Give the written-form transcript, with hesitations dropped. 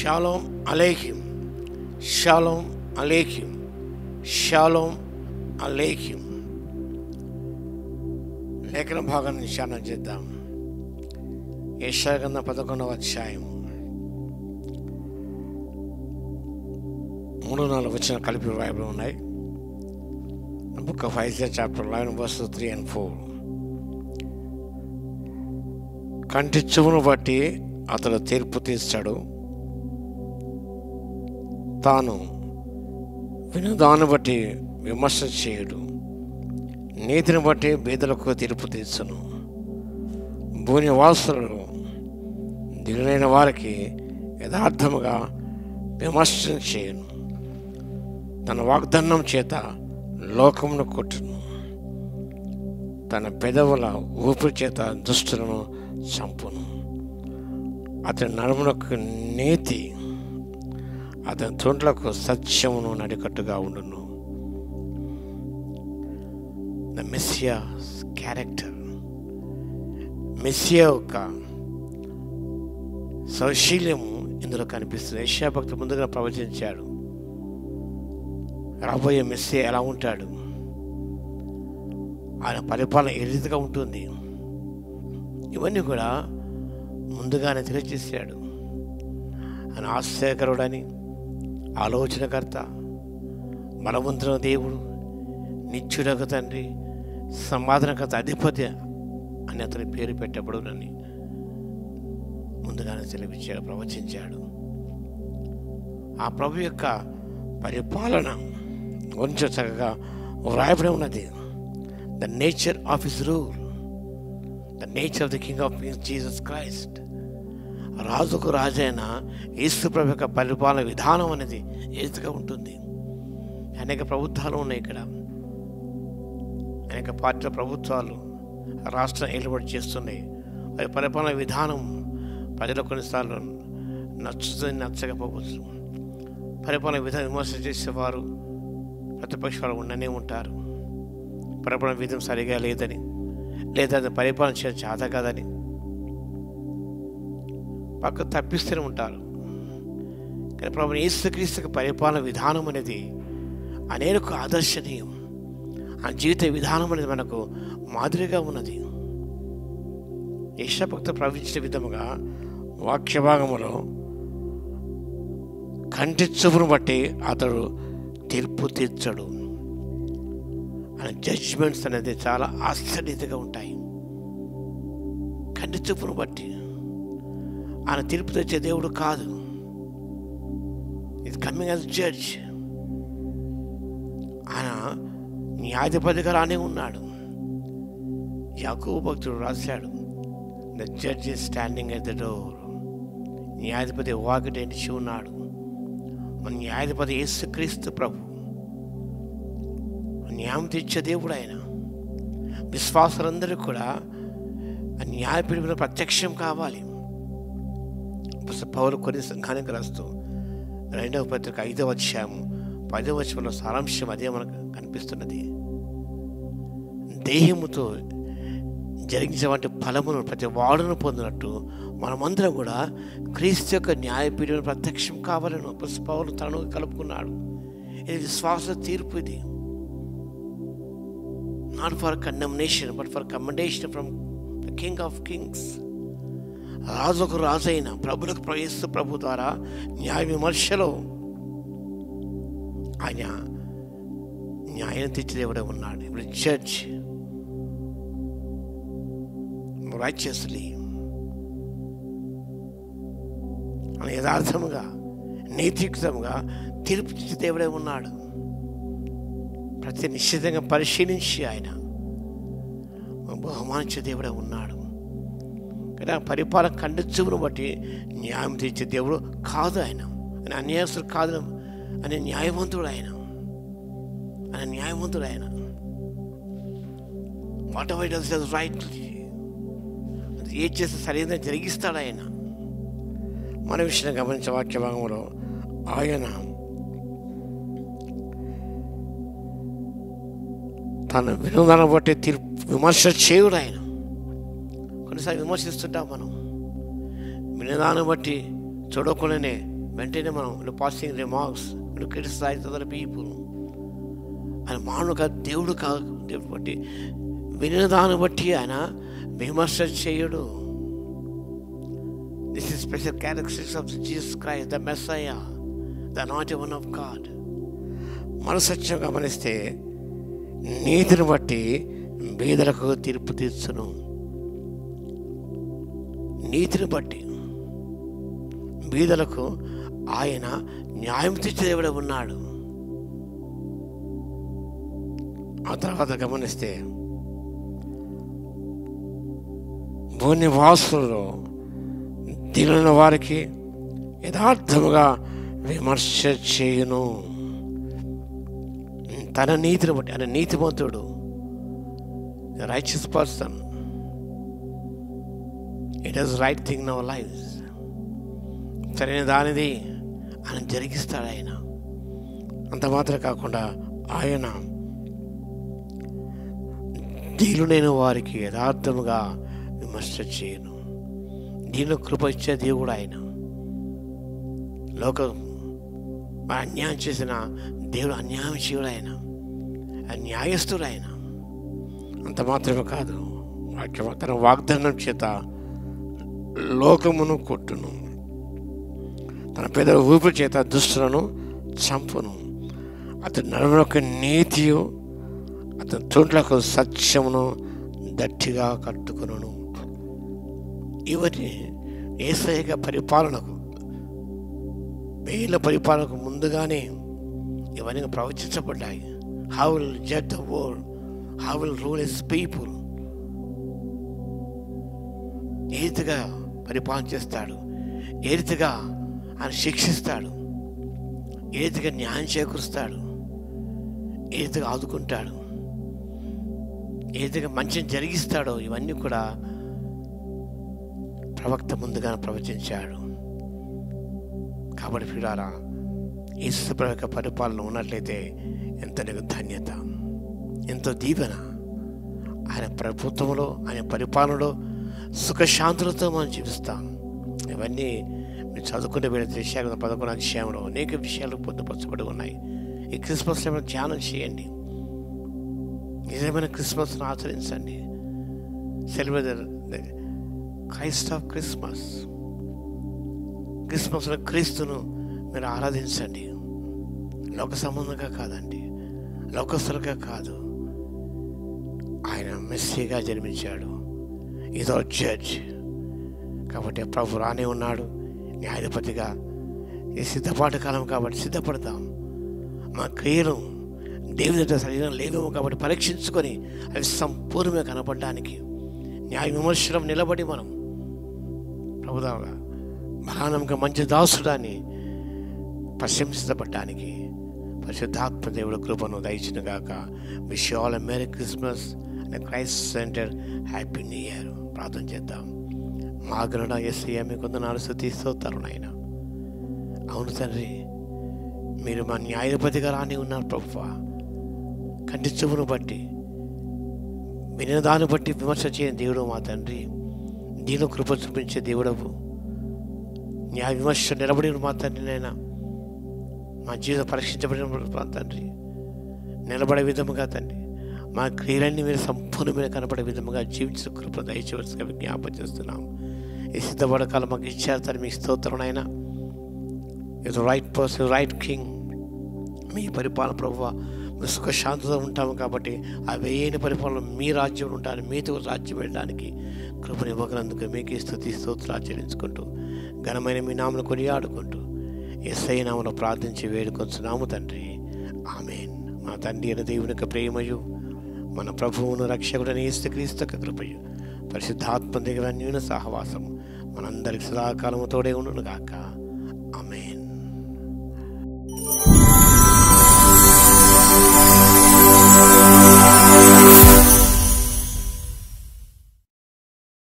Shalom అలేఖిం, షాలోమ్ అలేఖిం, షాలోమ్ అలేఖిం. లేఖన భాగాన్ని ధ్యానం చేద్దాం. యెషయా గ్రంథం 11వ అధ్యాయం 3-4 వచనాలు కలిపి రాయబడి ఉన్నాయి. Book of Isaiah chapter 11 verses 3 and 4. కంటి చూపును బట్టి అతడు తీర్పు తీస్తాడు, తాను వినుదాన్ని బట్టి విమర్శ చేయుడు. నీతిని బట్టి బీదలకు తీర్పు తీర్చును. భూనివాసులు దిగులైన వారికి యథార్థముగా విమర్శ చేయును. తన వాగ్దానం చేత లోకమును కొట్టును. తన పెదవుల ఊపిరి చేత దుష్టులను చంపును. అతని నడుములకు నీతి, అతని తొండ్లకు సత్యమును నడికట్టుగా ఉండును. ద మెస్సియా క్యారెక్టర్, మెస్సియా యొక్క సౌశీల్యము ఇందులో కనిపిస్తుంది. యెషయా భక్తుడు ముందుగా ప్రవచించాడు, రాబోయే మెస్సియా ఎలా ఉంటాడు, ఆయన పరిపాలన ఏ రీతిగా ఉంటుంది, ఇవన్నీ కూడా ముందుగానే తెలియజేశాడు. ఆయన ఆశ్చర్యకరుడని, ఆలోచనకర్త, బలవంతుల దేవుడు, నిత్యుడకు తండ్రి, సమాధానకర్త, అధిపతి అని అతని పేరు పెట్టబడునని ముందుగానే తెలిపించాడు, ప్రవచించాడు. ఆ ప్రభు యొక్క పరిపాలన గురించి చక్కగా వ్రాయబడి ఉన్నది. The nature of his rule, the nature of the king of Jesus Christ. రాజుకు రాజైన యేసు ప్రభు యొక్క పరిపాలన విధానం అనేది ఏదిగా ఉంటుంది. అనేక ప్రభుత్వాలు ఉన్నాయి ఇక్కడ, అనేక పార్టీల ప్రభుత్వాలు రాష్ట్రం ఏలుబడి చేస్తున్నాయి. వారి పరిపాలన విధానం ప్రజలకు కొన్నిసార్లు నచ్చుతుంది, నచ్చకపోవచ్చు. పరిపాలన విధానం విమర్శ చేసేవారు ప్రతిపక్షాలు ఉండనే ఉంటారు. పరిపాలన విధానం సరిగా లేదని, లేదా అది పరిపాలన చేయడం చేత కాదని పక్క తప్పిస్తూనే ఉంటారు. కానీ ప్రభువైన యేసుక్రీస్తు పరిపాలన విధానం అనేది అనేక ఆదర్శనీయం. ఆ జీవిత విధానం అనేది మనకు మాదిరిగా ఉన్నది. యెషయా భక్తుడు ప్రవచించిన విధముగా వాక్య భాగములో కంటి చూపును బట్టి అతడు తీర్పు తీర్చడు అనే జడ్జిమెంట్స్ అనేది చాలా ఆశ్చర్యతగా ఉంటాయి. కంటి చూపును బట్టి ఆయన తీర్పు తెచ్చే దేవుడు కాదు. ఇది కమింగ్ యాజ్ జడ్జ్. ఆయన న్యాయాధిపతిగా రానే ఉన్నాడు. యాకోబు భక్తుడు రాశాడు, the judge is standing at the door. న్యాయాధిపతి వాకిట నిలిచి ఉన్నాడు. మన న్యాయాధిపతి యేసుక్రీస్తు ప్రభు, న్యాయం తీర్చే దేవుడు ఆయన. విశ్వాసులందరూ కూడా ఆ న్యాయపీఠంలో ప్రత్యక్షం కావాలి. పౌలు కొన్ని సంఘానికి రాస్తూ 2వ పత్రిక 5వ అధ్యాయము 10వ వచనంలో సారాంశం అదే మనకు కనిపిస్తున్నది. దేహముతో జరిగించేటువంటి ఫలమును ప్రతి వాడును పొందినట్టు మనమందరం కూడా క్రీస్తు యొక్క న్యాయపీఠం ప్రత్యక్షం కావాలని పౌలు తనను కలుపుకున్నాడు. ఇది విశ్వాస తీర్పు. ఇది not for condemnation but for commendation from the king of Kings. రాజుకు రాజైన ప్రభులకు యేసు ప్రభు ద్వారా న్యాయ విమర్శలో ఆయన న్యాయం తెచ్చి దేవుడే ఉన్నాడు. ఇప్పుడు జడ్జ్ రైచియస్లీ అని యథార్థముగా నైతికముగా తీర్పు తెచ్చి దేవుడే ఉన్నాడు. ప్రతి నిశ్చితంగా పరిశీలించి ఆయన బహుమానించే దేవుడే ఉన్నాడు. కానీ పరిపాలన కంటి చూపును బట్టి న్యాయం తీర్చే దేవుడు కాదు ఆయన. ఆయన అన్యాయస్తుడు కాదు, అని న్యాయవంతుడు ఆయన. ఆయన న్యాయవంతుడు ఆయన. Whatever does is right, ఏ చేస్తే సరైన జరిగిస్తాడు ఆయన. మన విషయం గమనించే వాక్య భాగంలో ఆయన తన వినోదాన్ని బట్టి విమర్శ చేయుడు ఆయన. కొన్నిసార్లు విమర్శిస్తుంటాం మనం, వినోదాన్ని బట్టి చూడకుండానే వెంటనే మనం passing remarks criticise other people అని మానవుడుగా దేవుడు బట్టి వినిన దాన్ని బట్టి ఆయన విమర్శ చేయడు. This is special characteristics of Jesus Christ, the Messiah, the anointed one of God. మన సత్యం గమనిస్తే నీతిని బట్టి బీదలకు తీర్పు తీర్చును. నీతిని బట్టి బీదలకు ఆయన న్యాయం తీర్చే దేవుడు ఉన్నాడు. ఆ తర్వాత గమనిస్తే భూనివాసులలో దీనులైన వారికి యథార్థముగా విమర్శ చేయును. తన నీతిని బట్టి ఆయన నీతిమంతుడు, righteous person. It is right thing in our life. సరైన దానిది ఆయన జరిగిస్తాడు. ఆయన అంత మాత్రం కాకుండా ఆయన దీనులైన వారికి యథార్థముగా విమర్శ చేయను. దీనిలో కృప ఇచ్చే దేవుడు ఆయన. లోకం అన్యాయం చేసిన దేవుడు అన్యాయం చేయడు. ఆయన న్యాయస్తుడు. ఆయన అంత మాత్రమే కాదు, తన వాగ్దానం చేత లోకమును కొట్టును, తన పెదవి ఊపిరి చేత దుష్టులను చంపును. అతని నడుములకు నీతియు, అతని తొంట్లకు సత్యమును గట్టిగా కట్టుకొనును. ఇవన్నీ యేసయ్య పరిపాలనకు, వేల పరిపాలనకు ముందుగానే ఇవన్నీ ప్రవచించబడ్డాయి. How will judge the world, how will rule his people. ఏ రీతిగా పరిపాలన చేస్తాడు, ఏ రీతిగా ఆయన శిక్షిస్తాడు, ఏ రీతిగా న్యాయం చేకూరుస్తాడు, ఏ రీతిగా ఆదుకుంటాడు, ఏ రీతిగా మంచిని జరిగిస్తాడో ఇవన్నీ కూడా ప్రవక్త ముందుగా ప్రవచించాడు. కాబట్టి ప్రియులారా, యేసు ప్రభు యొక్క పరిపాలన ఉన్నట్లయితే ఎంత నీకు ధన్యత, ఎంతో దీవెన. ఆయన ప్రభుత్వంలో, ఆయన పరిపాలనలో సుఖశాంతులతో మనం జీవిస్తాం. ఇవన్నీ మీరు చదువుకుంటే వీళ్ళ 11 అధ్యాయంలో అనేక విషయాలు పొందుపరచబడి ఉన్నాయి. ఈ క్రిస్మస్లో ఏమైనా ధ్యానం చేయండి, నిజమైన క్రిస్మస్ను ఆచరించండి. Celebrate the Christ of Christmas. క్రిస్మస్లో క్రీస్తును మీరు ఆరాధించండి. లోక సంబంధంగా కాదండి, లోకస్తులుగా కాదు. ఆయన మెస్సీగా జన్మించాడు. Is our judge. కాబట్టి ప్రభు రానే ఉన్నాడు న్యాయాధిపతిగా. ఈ సిద్ధపాటు కాలం కాబట్టి సిద్ధపడతాం. మా క్రియలు దేవుని శరీరం లేవేమో కాబట్టి పరీక్షించుకొని అవి సంపూర్ణంగా కనపడడానికి న్యాయ విమర్శనం నిలబడి మనం ప్రభుదాగా బలానంగా మంచి దాసుడాన్ని ప్రశంసించబడ్డానికి పరిశుద్ధాత్మ దేవుడు కృపను దయచిన గాక. Wish you all a merry Christmas and Christ centre happy new year. ప్రార్థన చేద్దాం. మా గరుడ యేసయ్య మీకు వందనాలు స్తుతిస్తోతారు నాయన. అవును తండ్రి, మీరు మా న్యాయాధిపతిగా రాని ఉన్నారు ప్రభువా. కంటి చూపును బట్టి, వినిన దాన్ని బట్టి విమర్శ చేయని దేవుడు మా తండ్రి. దీని కృప చూపించే దేవుడవు. న్యాయ విమర్శ నిలబడిన మా తండ్రి నైనా, మా జీవితం పరీక్షించబడిన మా తండ్రి, నిలబడే విధముగా తండ్రి మా క్రియలన్నీ మీరు సంపూర్ణమైన కనపడే విధముగా జీవించిన కృప దయచేవలసిగా విజ్ఞాపన చేస్తున్నాం. ఈ సిద్ధపడకాలం మాకు ఇచ్చారు తండ్రి, మీకు స్తోత్రం అయినా. ఇది రైట్ పర్సన్, రైట్ కింగ్. మీ పరిపాలన ప్రభువా మేము సుఖశాంతితో ఉంటాము కాబట్టి ఆ వేయని పరిపాలన మీ రాజ్యం ఉంటాను, మీతో రాజ్యం వెళ్ళడానికి కృపను ఇవ్వగలందుకు మీకు స్తుతి స్తోత్రాలు ఆచరించుకుంటూ ఘనమైన మీ నామను కొనియాడుకుంటూ యేసయ్య నామములో ప్రార్థించి వేడుకొంచున్నాము తండ్రి. ఆమేన్. మా తండ్రి అయిన దేవుని యొక్క ప్రేమయు, మన ప్రభువును రక్షకుడైన యేసుక్రీస్తు యొక్క కృపయు, పరిశుద్ధాత్మ దగ్గర అన్యోన్య సహవాసం మనందరికి సదాకాలము తోడే ఉండును గాక.